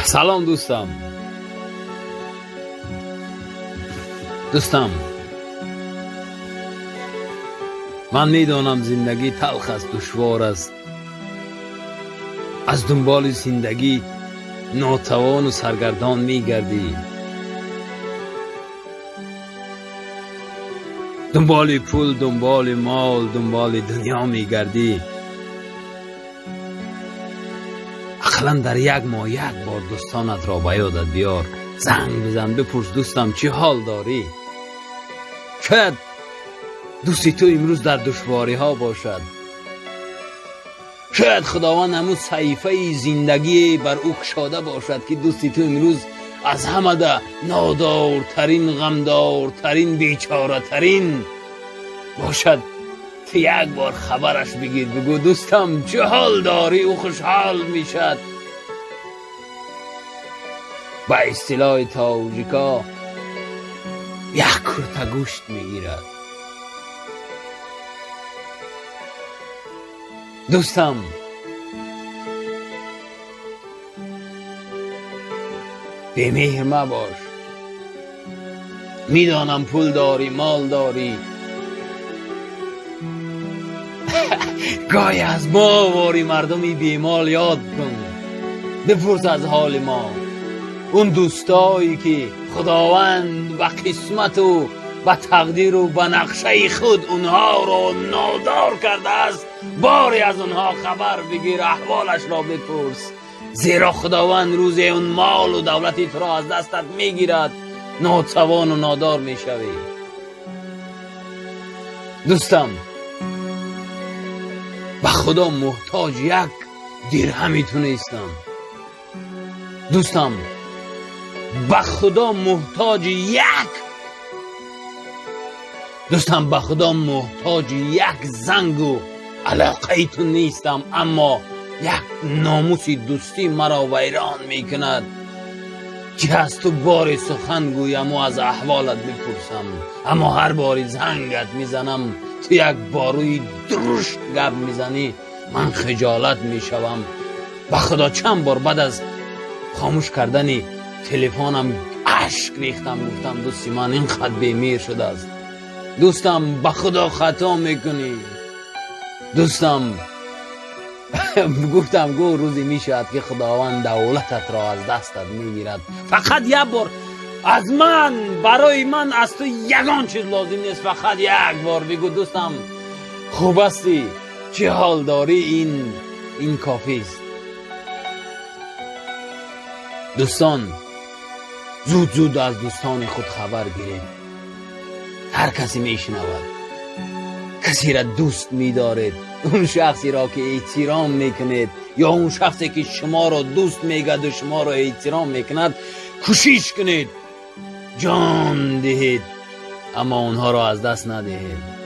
سلام دوستم. من میدانم زندگی تلخ است، دشوار است. از دنبال زندگی ناتوان و سرگردان میگردی، دنبال پول، دنبال مال، دنبال دنیا میگردی. اقلا در یک ماه یک بار دوستانت را به یادت بیار، زنگ بزن، بپرس دوستم چه حال داری. شاید دوستی تو امروز در دشواری ها باشد، شاید خداوند همون صحیفه زندگی بر او کشاده باشد که دوستی تو امروز از همه ده نادارترین، غمدارترین، بیچاره ترین باشد. که یک بار خبرش بگیر، بگو دوستم چه حال داری، او خوشحال میشد. با اصطلاح تاجیکا یک کرته گوشت میگیرد. دوستم بی‌مهر مباش. میدانم پول داری، مال داری، گاهی از ما واری مردمی بیمال یاد کن، بپرس از حال ما. اون دوستایی که خداوند و قسمت و و تقدیر و به نقشه خود اونها رو نادار کرده است، باری از اونها خبر بگیر، احوالش را بپرس، زیرا خداوند روز اون مال و دولتی تو را از دستت میگیرد، ناتوان و نادار میشوی. دوستم به خدا محتاج یک درهمی تو نیستم. دوستم به خدا محتاج دوستم به خدا محتاج یک زنگ و علاقه تو نیستم، اما یک ناموس دوستی مرا ویران میکند که از تو بار سخن گویم و از احوالت بپرسم، اما هر باری زنگت میزنم تو یک باروی درشت گپ میزنی، من خجالت میشوم. به خدا چند بار بعد از خاموش کردن تلفنم اشک ریختم، گفتم دوستی من این خط بیمیر شده است. دوستم به خدا خطا میکنی. دوستم گفتم گو روزی میشود که خداوند دولتت را از دستت میگیرد. فقط یک بار از من، برای من از تو یگان چیز لازم نیست، فقط یک بار بگو دوستم خوب هستی، چه حال داری. این کافی است. دوستان زود از دوستان خود خبر گیرید. هر کسی میشنود، کسی را دوست میدارید، اون شخصی را که احترام میکنید یا اون شخصی که شما را دوست میگد و شما را احترام میکند، کوشش کنید جان دهید، اما اونها را از دست ندهید.